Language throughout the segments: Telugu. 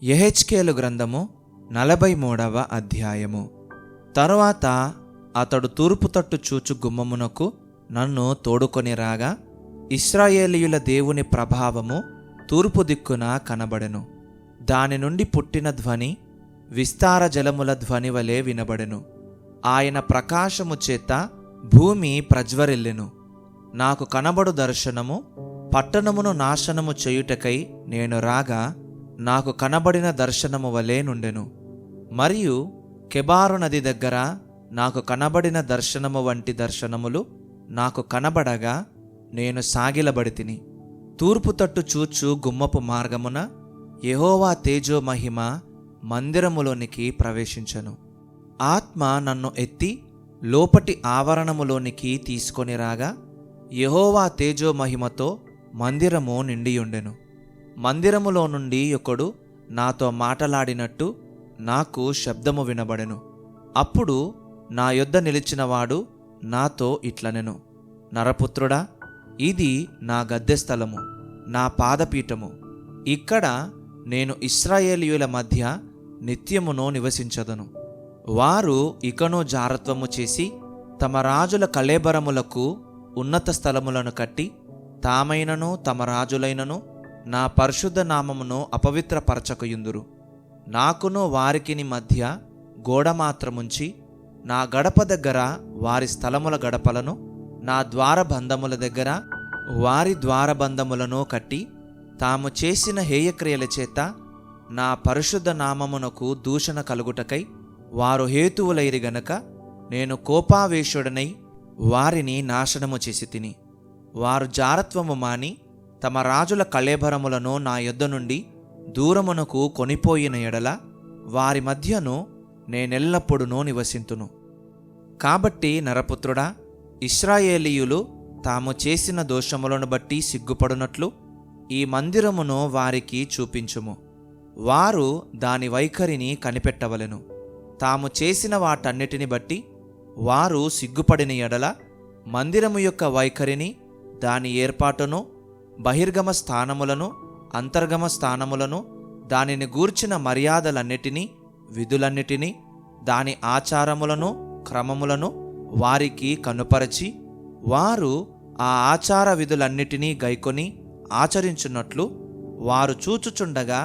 యెహెజ్కేలు గ్రంథము 43వ అధ్యాయము. తరువాత అతడు తూర్పు తట్టు చూచు గుమ్మమునకు నన్ను తోడుకొని రాగా, ఇశ్రాయేలీయుల దేవుని ప్రభావము తూర్పు దిక్కున కనబడెను. దాని నుండి పుట్టిన ధ్వని విస్తార జలముల ధ్వని వలె వినబడెను. ఆయన ప్రకాశము చేత భూమి ప్రజ్వరిల్లెను. నాకు కనబడు దర్శనము పట్టణమును నాశనము చేయుటకై నేను రాగా, నాకు కనబడిన దర్శనము వలె నుండెను. మరియు కెబారు నది దగ్గర నాకు కనబడిన దర్శనము వంటి దర్శనములు నాకు కనబడగా నేను సాగిలబడితిని. తూర్పు తట్టు చూచు గుమ్మపు మార్గమున యెహోవా తేజో మహిమ మందిరములోనికి ప్రవేశించెను. ఆత్మ నన్ను ఎత్తి లోపటి ఆవరణములోనికి తీసుకొని రాగా, యెహోవా తేజో మహిమతో మందిరము నిండియుండెను. మందిరములో నుండి ఒకడు నాతో మాటలాడినట్టు నాకు శబ్దము వినబడెను. అప్పుడు నా యొద్ద నిలిచినవాడు నాతో ఇట్లనెను, నరపుత్రుడా, ఇది నా గద్దె స్థలము, నా పాదపీఠము. ఇక్కడ నేను ఇశ్రాయేలీయుల మధ్య నిత్యమును నివసించదను. వారు ఇకను జారత్వము చేసి తమ రాజుల కళేబరములకు ఉన్నత స్థలములను కట్టి తామైనను తమ రాజులైనను నా పరిశుద్ధ నామమును అపవిత్రపరచకయుందురు. నాకును వారికిని మధ్య గోడ మాత్రముంచి నా గడప దగ్గర వారి స్థలముల గడపలను, నా ద్వారబంధముల దగ్గర వారి ద్వారబంధములను కట్టి, తాము చేసిన హేయక్రియల చేత నా పరిశుద్ధ నామమునకు దూషణ కలుగుటకై వారు హేతువులైరి గనక నేను కోపావేశుడనై వారిని నాశనము చేసి తిని. వారు జారత్వము మాని తమ రాజుల కళేబరములను నా యొద్ద నుండి దూరమునకు కొనిపోయిన ఎడల వారి మధ్యను నేనెల్లప్పుడూ నివసింతును. కాబట్టి నరపుత్రుడా, ఇశ్రాయేలీయులు తాము చేసిన దోషములను బట్టి సిగ్గుపడునట్లు ఈ మందిరమును వారికి చూపించుము. వారు దాని వైఖరిని కనిపెట్టవలెను. తాము చేసిన వాటన్నిటిని బట్టి వారు సిగ్గుపడిన ఎడల మందిరము యొక్క వైఖరిని, దాని ఏర్పాటును, బహిర్గమ స్థానములను, అంతర్గమ స్థానములను, దానిని గూర్చిన మర్యాదలన్నిటినీ, విధులన్నిటినీ, దాని ఆచారములను, క్రమములను వారికి కనుపరచి, వారు ఆ ఆచార విధులన్నిటినీ గైకొని ఆచరించున్నట్లు వారు చూచుచుండగా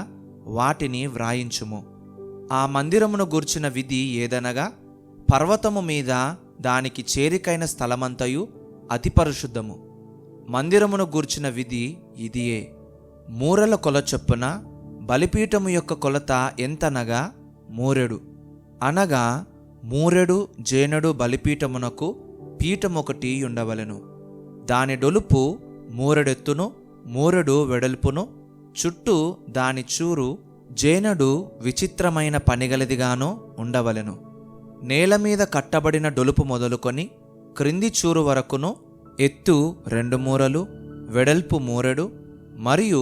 వాటిని వ్రాయించుము. ఆ మందిరమును గూర్చిన విధి ఏదనగా, పర్వతము మీద దానికి చేరికైన స్థలమంతయు అతి పరిశుద్ధము. మందిరమును గూర్చిన విధి ఇదియే: మూరల కొల చొప్పున బలిపీఠము యొక్క కొలత ఎంతనగా మూరెడు, అనగా మూరెడు జేనెడు బలిపీఠమునకు పీఠమొకటి ఉండవలెను. దాని డొలుపు మూరెడెత్తును, మూరెడు వెడల్పును, చుట్టూ దాని చూరు జేనెడు విచిత్రమైన పనిగలదిగాను ఉండవలెను. నేలమీద కట్టబడిన డొలుపు మొదలుకొని క్రింది చూరు వరకును ఎత్తు 2 మూరలు, వెడల్పు మూరెడు, మరియు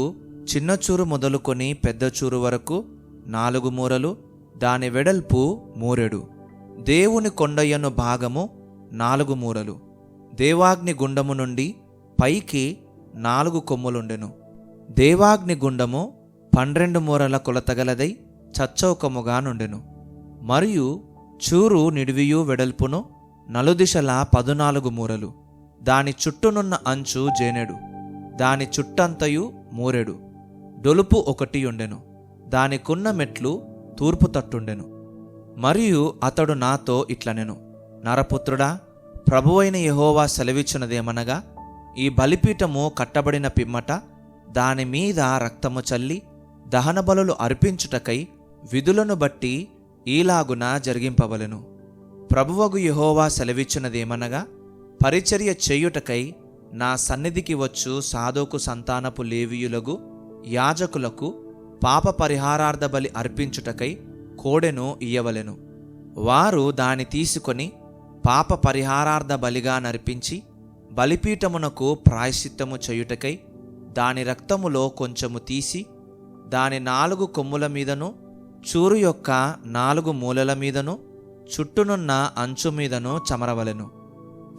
చిన్న చూరు మొదలుకొని పెద్ద చూరు వరకు 4 మూరలు, దాని వెడల్పు మూరెడు. దేవుని కొండయ్యను భాగము 4 మూరలు. దేవాగ్ని గుండము నుండి పైకి 4 కొమ్ములుండెను. దేవాగ్ని గుండము 12 మూరల కొలతగలదై చచ్చౌకముగా నుండెను. మరియు చూరు నిడివియు వెడల్పును నలుదిశలా 14 మూరలు. దాని చుట్టూనున్న అంచు జేనెడు, దాని చుట్టంతయు మూరెడు. డొలుపు 1 ఉండెను. దానికున్న మెట్లు తూర్పు తట్టుండెను. మరియు అతడు నాతో ఇట్లనెను, నరపుత్రుడా, ప్రభువైన యెహోవా సెలవిచ్చినదేమనగా, ఈ బలిపీఠము కట్టబడిన పిమ్మట దాని మీద రక్తము చల్లి దహన బలులు అర్పించుటకై విధులను బట్టి ఈలాగున జరిగింపవలెను. ప్రభువగు యెహోవా సెలవిచ్చినదేమనగా, పరిచర్య చేయుటకై నా సన్నిధికి వచ్చు సాదోకు సంతానపు లేవీయులగు యాజకులకు పాప పరిహారార్థ బలి అర్పించుటకై కోడెను ఇయ్యవలెను. వారు దాని తీసుకొని పాప పరిహారార్థ బలిగా నర్పించి బలిపీఠమునకు ప్రాయశ్చిత్తము చేయుటకై దాని రక్తములో కొంచెము తీసి దాని 4 కొమ్ముల మీదను, చూరు యొక్క 4 మూలల మీదను, చుట్టూనున్న అంచు మీదను చమరవలెను.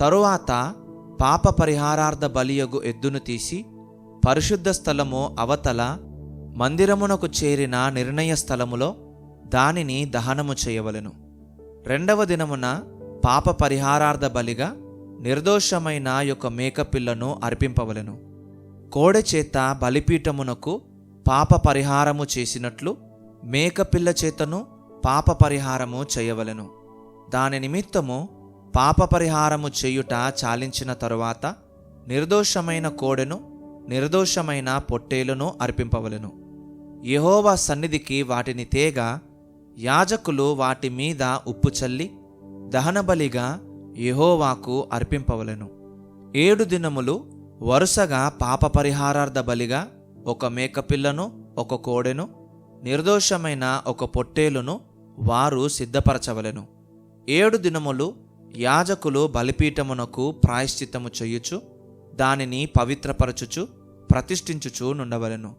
తరువాత పాప పరిహారార్థ బలియగు ఎద్దును తీసి పరిశుద్ధ స్థలము అవతల మందిరమునకు చేరిన నిర్ణయ స్థలములో దానిని దహనము చేయవలెను. 2వ దినమున పాప పరిహారార్థ బలిగా నిర్దోషమైన యొక్క మేకపిల్లను అర్పింపవలెను. కోడె చేత బలిపీఠమునకు పాప పరిహారము చేసినట్లు మేకపిల్ల చేతను పాప పరిహారము చేయవలెను. దాని నిమిత్తము పాప పరిహారము చేయుట చాలించిన తరువాత నిర్దోషమైన కోడెను నిర్దోషమైన పొట్టేలును అర్పింపవలెను. యెహోవా సన్నిధికి వాటిని తేగా యాజకులు వాటి మీద ఉప్పు చల్లి దహనబలిగా యెహోవాకు అర్పింపవలెను. 7 దినములు వరుసగా పాప పరిహారార్థ బలిగా ఒక మేకపిల్లను ఒక కోడెను నిర్దోషమైన ఒక పొట్టేలును వారు సిద్ధపరచవలెను. 7 దినములు యాజకులు బలిపీఠమునకు ప్రాయశ్చిత్తము చేయుచు దానిని పవిత్రపరచుచు ప్రతిష్ఠించుచు నుండవలెను.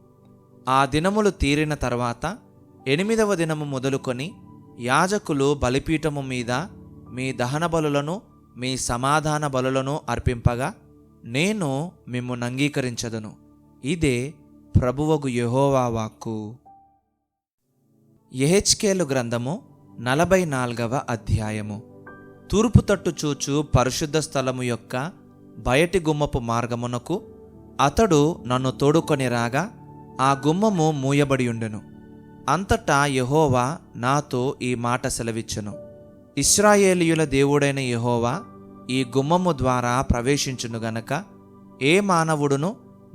ఆ దినములు తీరిన తర్వాత 8వ దినము మొదలుకొని యాజకులు బలిపీఠము మీద మీ దహన బలులను మీ సమాధాన బలులను అర్పింపగా నేను మిమ్మును అంగీకరించదను. ఇదే ప్రభువగు యెహోవా వాక్కు. యెహెజ్కేలు గ్రంథము 44వ అధ్యాయము. తూర్పు తట్టు చూచు పరిశుద్ధ స్థలము యొక్క బయటి గుమ్మపు మార్గమునకు అతడు నన్ను తోడుకొని రాగా ఆ గుమ్మము మూయబడి ఉండెను. అంతటా యెహోవా నాతో ఈ మాట సెలవిచ్చెను. ఇశ్రాయేలీయుల దేవుడైన యెహోవా ఈ గుమ్మము ద్వారా ప్రవేశించును గనక ఏ మానవుడును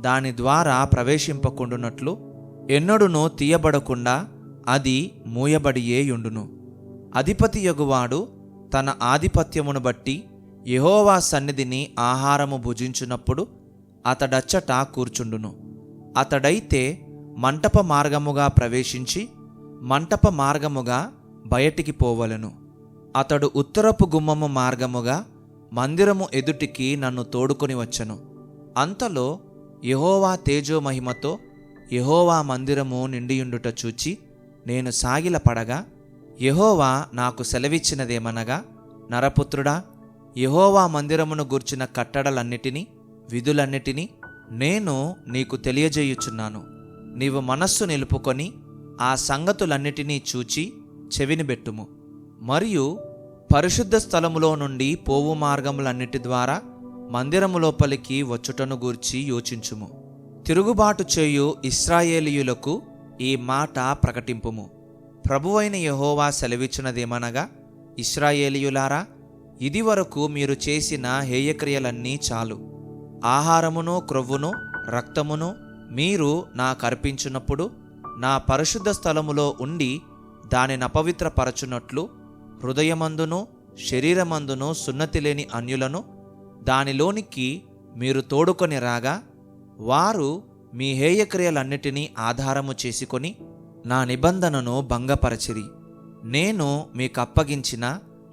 దాని ద్వారా ప్రవేశింపకుండునట్లు ఎన్నడునూ తీయబడకుండా అది మూయబడియేయుండును. అధిపతి యగువాడు తన ఆధిపత్యమును బట్టి యెహోవా సన్నిధిని ఆహారము భుజించునప్పుడు అతడచ్చట కూర్చుండును. అతడైతే మంటప మార్గముగా ప్రవేశించి మంటప మార్గముగా బయటికి పోవలెను. అతడు ఉత్తరపు గుమ్మము మార్గముగా మందిరము ఎదుటికి నన్ను తోడుకొని వచ్చెను. అంతలో యెహోవా తేజోమహిమతో యెహోవా మందిరము నిండియుండుట చూచి నేను సాగిలపడగా యెహోవా నాకు సెలవిచ్చినదేమనగా, నరపుత్రుడా, యెహోవా మందిరమును గూర్చిన కట్టడలన్నిటినీ విధులన్నిటినీ నేను నీకు తెలియజేయుచున్నాను. నీవు మనస్సు నిలుపుకొని ఆ సంగతులన్నిటినీ చూచి చెవినిబెట్టుము. మరియు పరిశుద్ధ స్థలములో నుండి పోవు మార్గములన్నిటి ద్వారా మందిరము లోపలికి వచ్చుటను గూర్చి యోచించుము. తిరుగుబాటు చేయు ఇశ్రాయేలీయులకు ఈ మాట ప్రకటింపుము. ప్రభువైన యెహోవా సెలవిచ్చినదేమనగా, ఇశ్రాయేలీయులారా, ఇదివరకు మీరు చేసిన హేయక్రియలన్నీ చాలు. ఆహారమును క్రొవ్వును రక్తమును మీరు నాకర్పించినప్పుడు నా పరిశుద్ధ స్థలములో ఉండి దానిని అపవిత్రపరచునట్లు హృదయమందును శరీరమందును సున్నతి లేని అన్యులను దానిలోనికి మీరు తోడుకొని రాగా వారు మీ హేయక్రియలన్నిటినీ ఆధారము చేసుకొని నా నిబంధనను భంగపరచిరి. నేను మీకప్పగించిన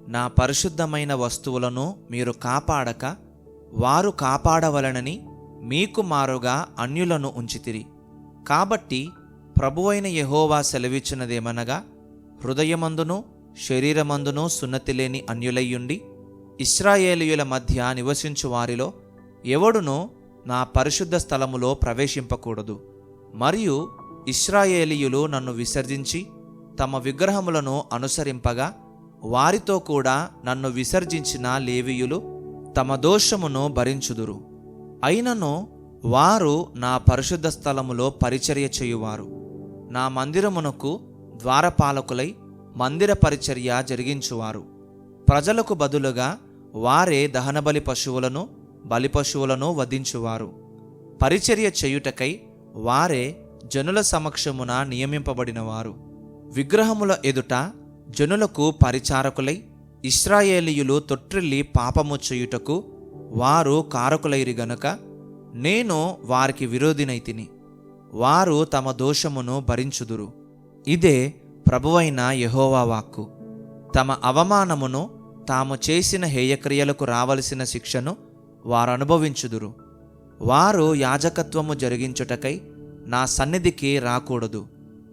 నా పరిశుద్ధమైన వస్తువులను మీరు కాపాడక వారు కాపాడవలనని మీకు మారుగా అన్యులను ఉంచితిరి. కాబట్టి ప్రభువైన యెహోవా సెలవిచ్చినదేమనగా, హృదయమందును శరీరమందును సున్నతి లేని అన్యులయ్యుండి ఇశ్రాయేలీయుల మధ్య నివసించు వారిలో ఎవడునూ నా పరిశుద్ధ స్థలములో ప్రవేశింపకూడదు. మరియు ఇశ్రాయేలీయులు నన్ను విసర్జించి తమ విగ్రహములను అనుసరింపగా వారితో కూడా నన్ను విసర్జించిన లేవీయులు తమ దోషమును భరించుదురు. అయినను వారు నా పరిశుద్ధ స్థలములో పరిచర్య చేయువారు. నా మందిరమునకు ద్వారపాలకులై మందిర పరిచర్య జరిగించువారు. ప్రజలకు బదులుగా వారే దహనబలి పశువులను బలిపశువులను వధించువారు. పరిచర్య చేయుటకై వారే జనుల సమక్షమున నియమింపబడినవారు. విగ్రహముల ఎదుట జనులకు పరిచారకులై ఇశ్రాయేలీయులు తొట్టిల్లి పాపము చేయుటకు వారు కారకులైరి గనుక నేను వారికి విరోధినైతిని. వారు తమ దోషమును భరించుదురు. ఇదే ప్రభువైన యెహోవా వాక్కు. తమ అవమానమును తాము చేసిన హేయక్రియలకు రావలసిన శిక్షను వారనుభవించుదురు. వారు యాజకత్వము జరిగించుటకై నా సన్నిధికి రాకూడదు.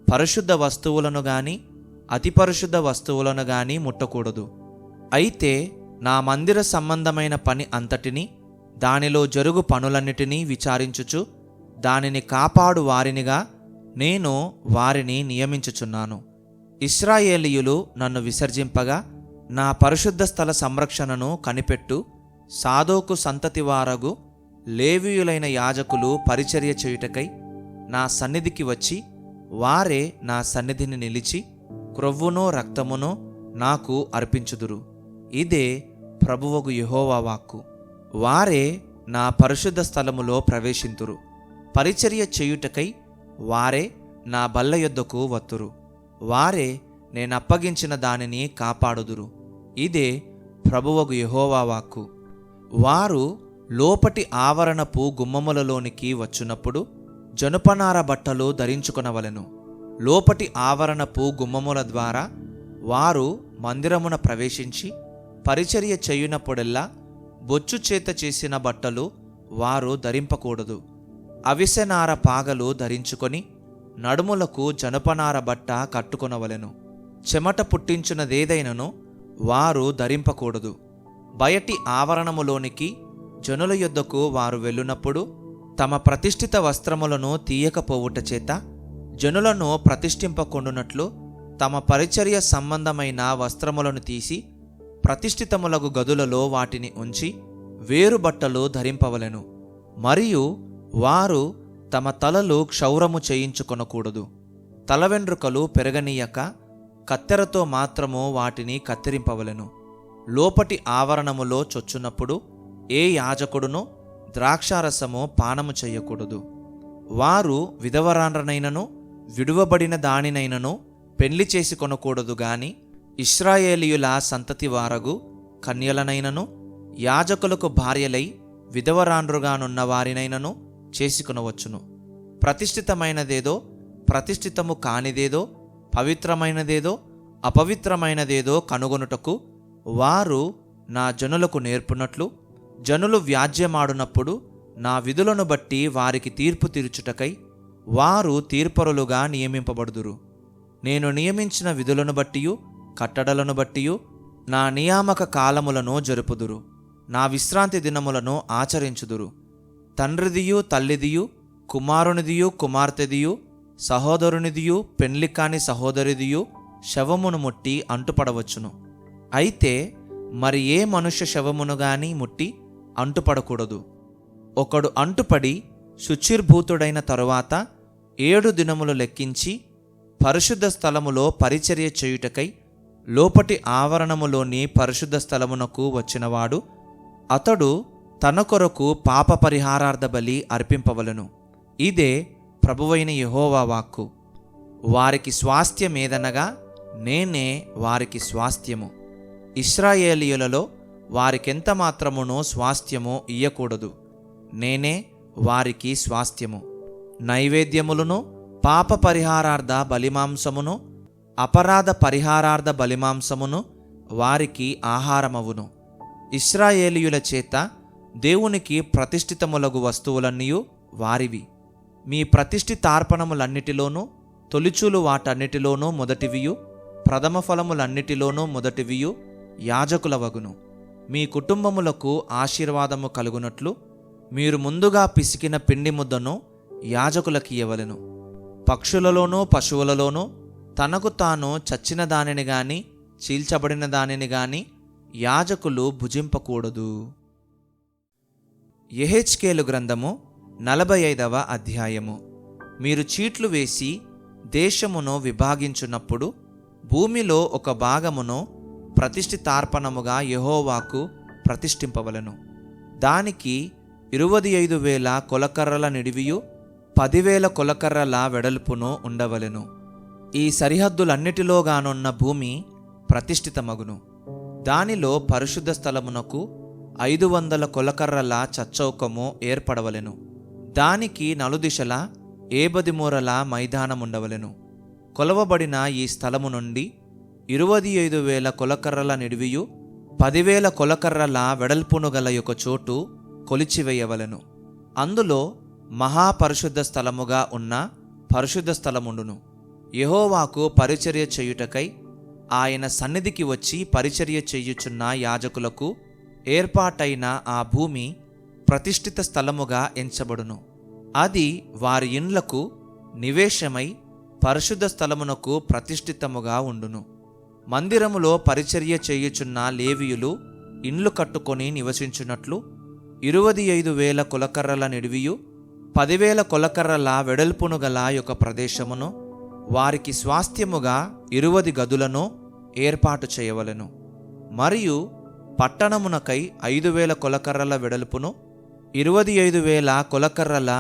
పరిశుద్ధ వస్తువులను గాని అతి పరిశుద్ధ వస్తువులను గాని ముట్టకూడదు. అయితే నా మందిర సంబంధమైన పని అంతటినీ దానిలో జరుగు పనులన్నిటినీ విచారించుచు దానిని కాపాడు వారినిగా నేను వారిని నియమించుచున్నాను. ఇశ్రాయేలీయులు నన్ను విసర్జింపగా నా పరిశుద్ధ స్థల సంరక్షణను కనిపెట్టు సాదోకు సంతతివారగు లేవీయులైన యాజకులు పరిచర్య చేయుటకై నా సన్నిధికి వచ్చి వారే నా సన్నిధిని నిలిచి క్రొవ్వునో రక్తమునో నాకు అర్పించుదురు. ఇదే ప్రభువగు యెహోవా వాక్కు. వారే నా పరిశుద్ధ స్థలములో ప్రవేశింతురు. పరిచర్య చేయుటకై వారే నా బల్ల యొద్దకు వత్తురు. వారే నేనప్పగించిన దానిని కాపాడుదురు. ఇదే ప్రభువగు యెహోవా వాక్కు. వారు లోపటి ఆవరణపు గుమ్మములలోనికి వచ్చునప్పుడు జనుపనార బట్టలు ధరించుకొనవలెను. లోపటి ఆవరణపు గుమ్మముల ద్వారా వారు మందిరమున ప్రవేశించి పరిచర్య చేయునప్పుడెల్లా బొచ్చు చేత చేసిన బట్టలు వారు ధరింపకూడదు. అవిసెనార పాగలు ధరించుకొని నడుములకు జనపనార బట్ట కట్టుకొనవలెను. చెమట పుట్టించున్నదేదైనను వారు ధరింపకూడదు. బయటి ఆవరణములోనికి జనుల యొద్దకు వారు వెళ్ళునప్పుడు తమ ప్రతిష్ఠిత వస్త్రములను తీయకపోవుట చేత జనులను ప్రతిష్ఠింపకుండునట్లు తమ పరిచర్య సంబంధమైన వస్త్రములను తీసి ప్రతిష్ఠితములగు గదులలో వాటిని ఉంచి వేరు బట్టలు ధరింపవలెను. మరియు వారు తమ తలలు క్షౌరము చేయించుకొనకూడదు. తల వెండ్రుకలు పెరగనీయక కత్తెరతో మాత్రము వాటిని కత్తిరింపవలెను. లోపటి ఆవరణములో చొచ్చునప్పుడు ఏ యాజకుడును ద్రాక్షారసము పానము చెయ్యకూడదు. వారు విధవరాండ్రనైనను విడువబడిన దానినైనను పెళ్లి చేసుకొనకూడదు గాని ఇశ్రాయేలీయుల సంతతి వారగు కన్యలనైనను యాజకులకు భార్యలై విధవరాండ్రుగానున్న వారినైనను చేసుకొనవచ్చును. ప్రతిష్ఠితమైనదేదో ప్రతిష్ఠితము కానిదేదో పవిత్రమైనదేదో అపవిత్రమైనదేదో కనుగొనుటకు వారు నా జనులకు నేర్పునట్లు జనులు వ్యాజ్యమాడునప్పుడు నా విధులను బట్టి వారికి తీర్పు తీర్చుటకై వారు తీర్పరులుగా నియమింపబడుదురు. నేను నియమించిన విధులను బట్టియు కట్టడలను బట్టియు నా నియామక కాలములను జరుపుదురు. నా విశ్రాంతి దినములను ఆచరించుదురు. తండ్రిదియు తల్లిదియు కుమారునిదియు కుమార్తెదియు సహోదరునిదియు పెండ్లికాని సహోదరిదియు శవమును ముట్టి అంటుపడవచ్చును. అయితే మరి ఏ మనుష్య శవమును గాని ముట్టి అంటుపడకూడదు. ఒకడు అంటుపడి శుచిర్భూతుడైన తరువాత 7 దినములు లెక్కించి పరిశుద్ధ స్థలములో పరిచర్య చేయుటకై లోపటి ఆవరణములోని పరిశుద్ధ స్థలమునకు వచ్చినవాడు అతడు తన కొరకు పాప పరిహారార్థ బలి అర్పింపవలెను. ఇదే ప్రభువైన యెహోవా వాక్కు. వారికి స్వాస్థ్యమేదనగా నేనే వారికి స్వాస్థ్యము. ఇశ్రాయేలీయులలో వారికెంత మాత్రమునో స్వాస్థ్యము ఇయ్యకూడదు. నేనే వారికి స్వాస్థ్యము. నైవేద్యములను పాప పరిహారార్థ బలిమాంసమును అపరాధ పరిహారార్థ బలిమాంసమును వారికి ఆహారమవును. ఇశ్రాయేలీయుల చేత దేవునికి ప్రతిష్ఠితములగు వస్తువులన్నీయు వారివి. మీ ప్రతిష్ఠితార్పణములన్నిటిలోనూ తొలిచూలు వాటన్నిటిలోనూ మొదటివియు ప్రథమ ఫలములన్నిటిలోనూ మొదటివియు యాజకులవగును. మీ కుటుంబములకు ఆశీర్వాదము కలుగునట్లు మీరు ముందుగా పిసికిన పిండి ముద్దను యాజకులకియ్యవలెను. పక్షులలోనూ పశువులలోనూ తనకు తాను చచ్చిన దానిని గాని చీల్చబడిన దానిని గాని యాజకులు భుజింపకూడదు. యెహెజ్కేలు గ్రంథము 45వ అధ్యాయము. మీరు చీట్లు వేసి దేశమును విభాగించున్నప్పుడు భూమిలో ఒక భాగమును ప్రతిష్ఠితార్పణముగా యెహోవాకు ప్రతిష్ఠింపవలెను. దానికి 25,000 కొలకర్రల నిడివియు 10,000 కొలకర్రల వెడల్పును ఉండవలెను. ఈ సరిహద్దులన్నిటిలోగానున్న భూమి ప్రతిష్ఠితమగును. దానిలో పరిశుద్ధ స్థలమునకు 500 కొలకర్రల చచ్చౌకము ఏర్పడవలెను. దానికి నలుదిశలా 80 మూరల మైదానముండవలెను. కొలవబడిన ఈ స్థలము నుండి 25,000 కొలకర్రల నిడివియు 10,000 కొలకర్రల వెడల్పును గల ఒక చోటు కొలిచివేయవలెను. అందులో మహాపరిశుద్ధ స్థలముగా ఉన్న పరిశుద్ధ స్థలముండును. యెహోవాకు పరిచర్య చేయుటకై ఆయన సన్నిధికి వచ్చి పరిచర్య చేయుచున్న యాజకులకు ఏర్పాటైన ఆ భూమి ప్రతిష్ఠిత స్థలముగా ఎంచబడును. అది వారి ఇండ్లకు నివేశమై పరిశుద్ధ స్థలమునకు ప్రతిష్ఠితముగా ఉండును. మందిరములో పరిచర్య చేయుచున్న లేవీయులు ఇండ్లు కట్టుకొని నివసించున్నట్లు 25,000 కొలకర్రల నిడివియు 10,000 కొలకర్రల వెడల్పును గల యొక్క ప్రదేశమును వారికి స్వాస్థ్యముగా 20 గదులను ఏర్పాటు చేయవలెను. మరియు పట్టణమునకై 5,000 కొలకర్రల వెడల్పును 25,000 కొలకర్రల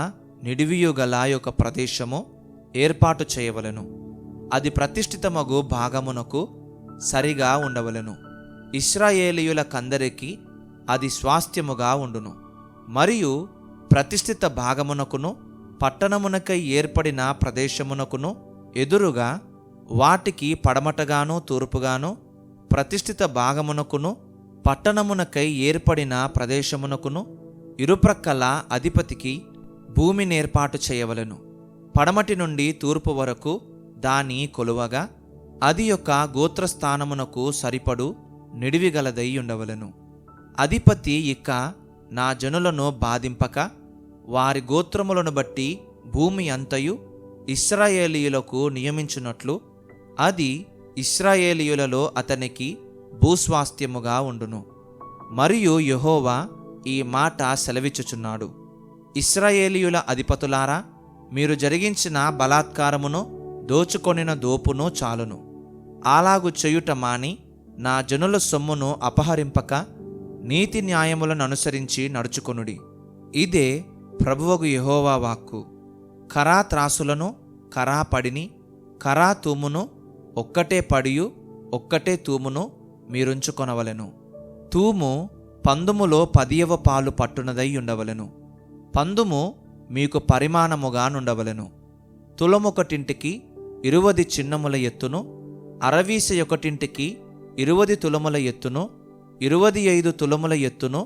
నిడివియు గల యొక్క ప్రదేశము ఏర్పాటు చేయవలెను. అది ప్రతిష్ఠితమగు భాగమునకు సరిగా ఉండవలెను. ఇశ్రాయేలీయులకందరికీ అది స్వాస్థ్యముగా ఉండును. మరియు ప్రతిష్ఠిత భాగమునకును పట్టణమునకై ఏర్పడిన ప్రదేశమునకును ఎదురుగా వాటికి పడమటగాను తూర్పుగాను ప్రతిష్ఠిత భాగమునకును పట్టణమునకై ఏర్పడిన ప్రదేశమునకును ఇరుప్రక్కల అధిపతికి భూమినేర్పాటు చేయవలెను. పడమటి నుండి తూర్పు వరకు దాని కొలువగా అది యొక్క గోత్రస్థానమునకు సరిపడు నిడివిగలదై ఉండవలెను. అధిపతి ఇక నా జనులను బాధింపక వారి గోత్రములను బట్టి భూమి అంతయు ఇశ్రాయేలీయులకు నియమించున్నట్లు అది ఇశ్రాయేలీయులలో అతనికి భూస్వాస్థ్యముగా ఉండును. మరియు యెహోవా ఈ మాట సెలవిచ్చుచున్నాడు: ఇశ్రాయేలీయుల అధిపతులారా, మీరు జరిగించిన బలాత్కారమును దోచుకొనిన దోపును చాలును. అలాగు చేయుట మాని నా జనుల సొమ్మును అపహరింపక నీతి న్యాయములను అనుసరించి నడుచుకొనుడి. ఇదే ప్రభువగు యెహోవా వాక్కు. కరా త్రాసులను, కరా పడిని, కరా తూమును, ఒక్కటే పడియు ఒక్కటే తూమును మీరుంచుకొనవలెను. తూము పందుములో 10వ పాలు పట్టునదై ఉండవలెను. పందుము మీకు పరిమాణముగా నుండవలెను. తులమొకటింటికి 20 చిన్నముల ఎత్తును, అరవీస ఒకటింటికి 20 తులముల ఎత్తును, 25 తులముల ఎత్తును,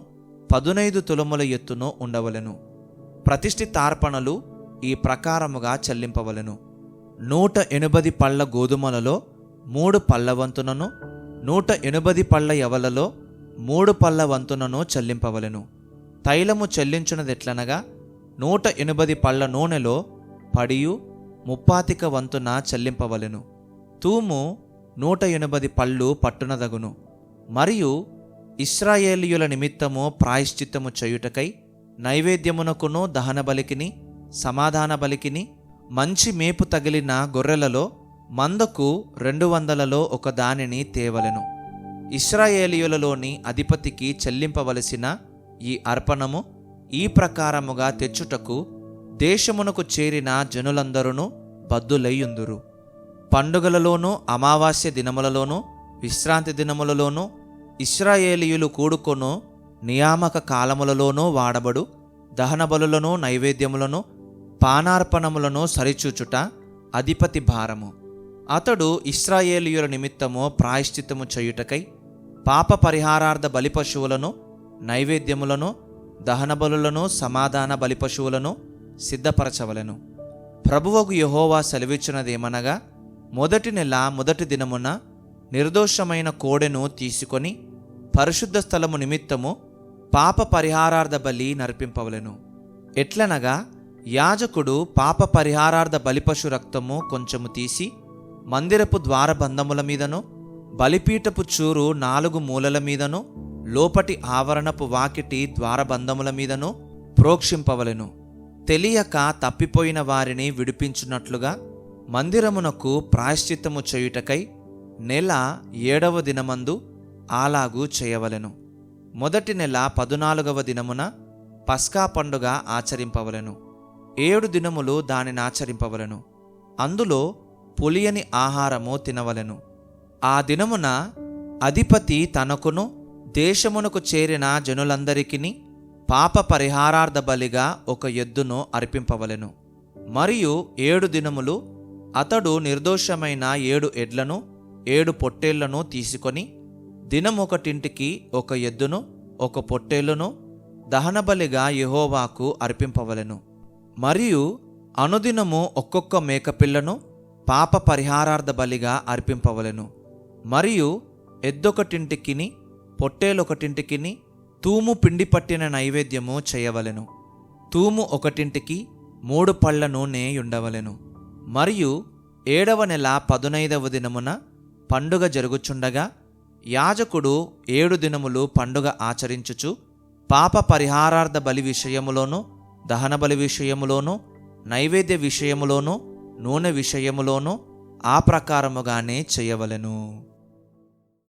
15 తులముల ఎత్తును ఉండవలెను. ప్రతిష్ఠితార్పణలు ఈ ప్రకారముగా చెల్లింపవలెను. 180 పళ్ళ గోధుమలలో 3 పళ్ళ వంతునను, 180 పళ్ళ యవలలో 3 పళ్ళ వంతునను చెల్లింపవలెను. తైలము చెల్లించున్నదెట్లనగా 180 పళ్ళ నూనెలో పడియు 30 వంతున చెల్లింపవలెను. తూము 180 పళ్ళు పట్టునదగును. మరియు ఇశ్రాయేలీయుల నిమిత్తము ప్రాయశ్చిత్తము చేయుటకై నైవేద్యమునకును దహన బలికిని సమాధాన బలికిని మంచి మేపు తగిలిన గొర్రెలలో మందకు 200లలో ఒక దానిని తేవలెను. ఇశ్రాయేలీయులలోని అధిపతికి చెల్లింపవలసిన ఈ అర్పణము ఈ ప్రకారముగా తెచ్చుటకు దేశమునకు చేరిన జనులందరూ బద్దులయ్యుందురు. పండుగలలోనూ అమావాస్య దినములలోనూ విశ్రాంతి దినములలోనూ ఇశ్రాయేలీయులు కూడుకొను నియామక కాలములలోనూ వాడబడు దహన బలులను నైవేద్యములను పానార్పణములను సరిచూచుట అధిపతి భారము. అతడు ఇశ్రాయేలీయుల నిమిత్తము ప్రాయశ్చిత్తము చేయుటకై పాప పరిహారార్థ బలిపశువులను నైవేద్యములను దహన బలులను సమాధాన బలిపశువులను సిద్ధపరచవలెను. ప్రభువగు యెహోవా సెలవిచ్చినదేమనగా, మొదటి నెల మొదటి దినమున నిర్దోషమైన కోడెను తీసుకొని పరిశుద్ధ స్థలము నిమిత్తము పాప పరిహారార్థ బలి నర్పింపవలెను. ఎట్లనగా, యాజకుడు పాప పరిహారార్థ బలిపశు రక్తము కొంచెము తీసి మందిరపు ద్వారబంధముల మీదను బలిపీఠపు చూరు 4 మూలల మీదను లోపటి ఆవరణపు వాకిటి ద్వారబంధముల మీదను ప్రోక్షింపవలెను. తెలియక తప్పిపోయిన వారిని విడిపించున్నట్లుగా మందిరమునకు ప్రాయశ్చిత్తము చేయుటకై నెల 7వ దినమందు అలాగూ చేయవలెను. మొదటి నెల 14వ దినమున పస్కా పండుగ ఆచరింపవలెను. 7 దినములు దానిని ఆచరింపవలెను. అందులో పులియని ఆహారము తినవలెను. ఆ దినమున అధిపతి తనకును దేశమునకు చేరిన జనులందరికిని పాప పరిహారార్థ బలిగా ఒక ఎద్దును అర్పింపవలెను. మరియు 7 దినములు అతడు నిర్దోషమైన 7 ఎడ్లను 7 పొట్టేళ్లను తీసుకొని దినమొకటింటికి ఒక ఎద్దును ఒక పొట్టేలును దహనబలిగా యెహోవాకు అర్పింపవలెను. మరియు అనుదినము ఒక్కొక్క మేకపిల్లను పాప పరిహారార్థ బలిగా అర్పింపవలెను. మరియు ఎద్దొకటింటికిని పొట్టేలొకటింటికిని తూము పిండి పట్టిన నైవేద్యము చేయవలెను. తూము ఒకటింటికి 3 పళ్ళ నూనె ఉండవలెను. మరియు 7వ నెల 15వ దినమున పండుగ జరుగుచుండగా యాజకుడు 7 దినములు పండుగ ఆచరించుచు పాప పరిహారార్థ బలి విషయములోను, దహన బలి విషయములోను, నైవేద్య విషయములోను, నూనె విషయములోను ఆ ప్రకారముగానే చేయవలెను.